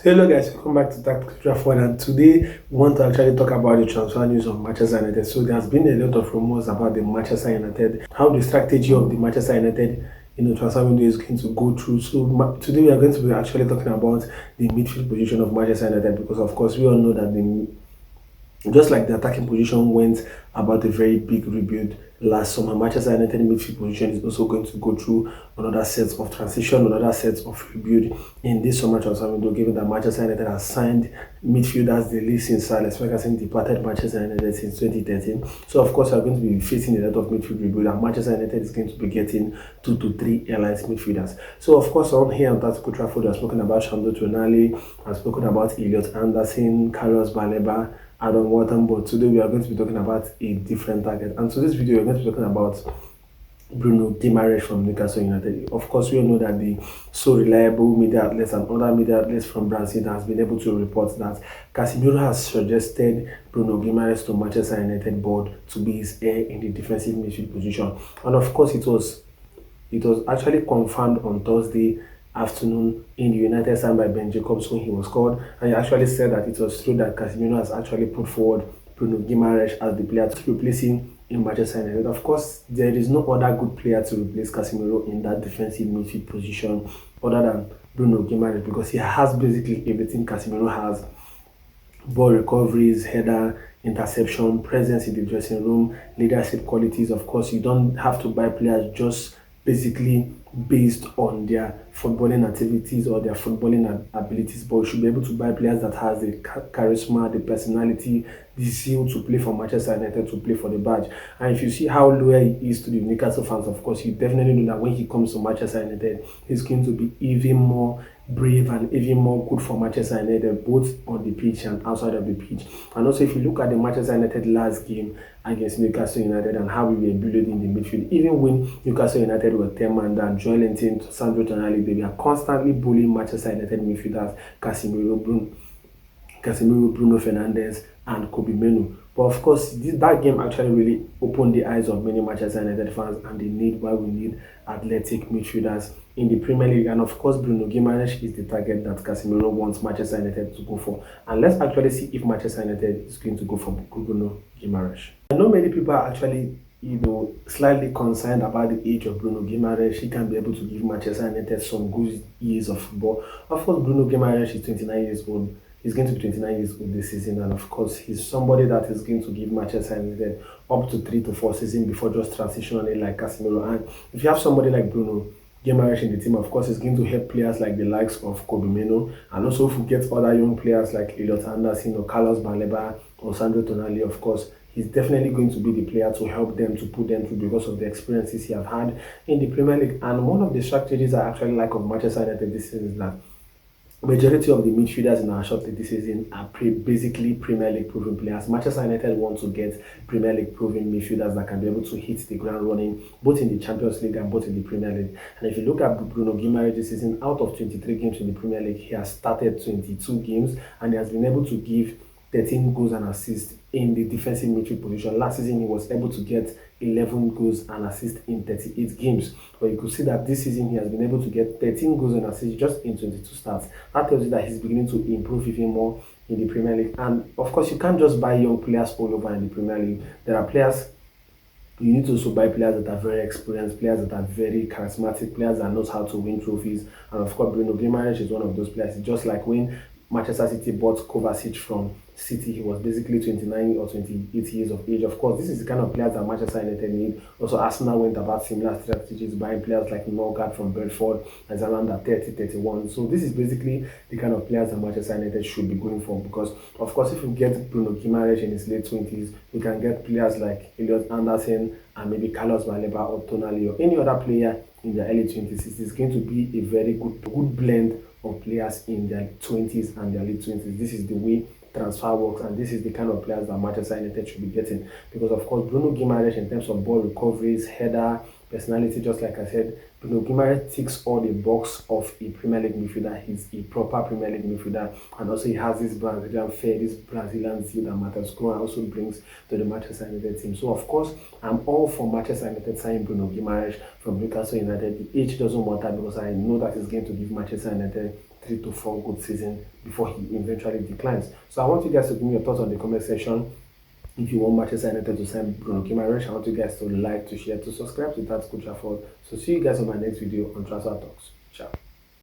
Hello guys, welcome back to Tactical Trafford, and today we want to actually talk about the transfer news of Manchester United. So there has been a lot of rumors about the Manchester United, how the strategy of the Manchester United transfer window is going to go through. So today we are going to be actually talking about the midfield position of Manchester United, because of course we all know that just like the attacking position went about a very big rebuild last summer, Manchester United midfield position is also going to go through another set of transition, another set of rebuild in this summer transfer window, given that Manchester United has signed midfielders the least since Sir Alex Ferguson departed Manchester United since 2013. So of course we are going to be facing a lot of midfield rebuild, and Manchester United is going to be getting 2 to 3 airlines midfielders. So of course on here on Tactical Trafford, I've spoken about Shandro Tonali, I've spoken about Elliot Anderson, Carlos Baleba, Adam Wharton, but today we are going to be talking about a different target. And so this video we're going to be talking about Bruno Guimaraes from Newcastle United. Of course, we all know that the so reliable media outlets and other media outlets from Brazil has been able to report that Casemiro has suggested Bruno Guimaraes to Manchester United board to be his heir in the defensive midfield position. And of course, it was actually confirmed on Thursday afternoon in the United side by Ben Jacobs when he was called, and he actually said that it was true that Casemiro has actually put forward Bruno Guimaraes as the player to replace him in Manchester United. Of course, there is no other good player to replace Casemiro in that defensive midfield position other than Bruno Guimaraes, because he has basically everything Casemiro has: ball recoveries, header, interception, presence in the dressing room, leadership qualities. Of course, you don't have to buy players just basically based on their footballing activities or their footballing abilities, but you should be able to buy players that has the charisma, the personality, the zeal to play for Manchester United, to play for the badge. And if you see how loyal he is to the Newcastle fans, of course you definitely know that when he comes to Manchester United, he's going to be even more brave and even more good for Manchester United, both on the pitch and outside of the pitch. And also, if you look at the Manchester United last game against Newcastle United and how we were building in the midfield, even when Newcastle United were 10-man down, Joelinton, Sandro Tonali, they were constantly bullying Manchester United midfielders, Casemiro, Bruno Fernandes, and Kobbie Mainoo. But of course, that game actually really opened the eyes of many Manchester United fans and the need why we need athletic midfielders in the Premier League. And of course, Bruno Guimaraes is the target that Casemiro wants Manchester United to go for. And let's actually see if Manchester United is going to go for Bruno Guimaraes. I know many people are actually slightly concerned about the age of Bruno Guimaraes. He can be able to give Manchester United some good years of football. Of course, Bruno Guimaraes is 29 years old. He's going to be 29 years old this season, and of course, he's somebody that is going to give Manchester United up to 3 to 4 seasons before just transitioning like Casemiro. And if you have somebody like Bruno Guimaraes in the team, of course, it's going to help players like the likes of Kobbie Mainoo, and also if we get other young players like Elliot Anderson or Carlos Baleba or Sandro Tonali, of course, he's definitely going to be the player to help them, to put them through, because of the experiences he has had in the Premier League. And one of the strategies I actually like of Manchester United this season is that majority of the midfielders in our shortlist this season are basically Premier League proven players. Manchester United want to get Premier League proven midfielders that can be able to hit the ground running, both in the Champions League and both in the Premier League. And if you look at Bruno Guimaraes this season, out of 23 games in the Premier League, he has started 22 games and he has been able to give 13 goals and assists in the defensive midfield position. Last season, he was able to get 11 goals and assists in 38 games. But you could see that this season, he has been able to get 13 goals and assists just in 22 starts. That tells you that he's beginning to improve even more in the Premier League. And of course, you can't just buy young players all over in the Premier League. There are players, you need to also buy players that are very experienced, players that are very charismatic, players that knows how to win trophies. And of course, Bruno Guimaraes is one of those players. It's just like when Manchester City bought Kovacic from City, he was basically 29 or 28 years of age. Of course, this is the kind of players that Manchester United need. Also, Arsenal went about similar strategies, buying players like Morgan from Brentford as around at 30-31. So this is basically the kind of players that Manchester United should be going for, because of course, if you get Bruno Guimaraes in his late 20s, you can get players like Elliot Anderson and maybe Carlos Baleba or Tonali or any other player in their early 20s. It is going to be a very good blend of players in their 20s and their late 20s. This is the way transfer works, and this is the kind of players that Manchester United should be getting, because of course Bruno Guimaraes, in terms of ball recoveries, header, personality, just like I said, Bruno Guimaraes ticks all the box of a Premier League midfielder. He's a proper Premier League midfielder, and also he has this Brazilian flair, this Brazilian zeal that Matheus Cunha also brings to the Manchester United team. So of course, I'm all for Manchester United signing Bruno Guimaraes from Newcastle United. The age doesn't matter, because I know that it's going to give Manchester United 3 to 4 good seasons before he eventually declines. So I want you guys to give me your thoughts on the comment section. If you want Manchester United to sign Bruno Guimaraes, I want you guys to like, to share, to subscribe to that Coach Afford. So see you guys on my next video on Transfer Talks. Ciao.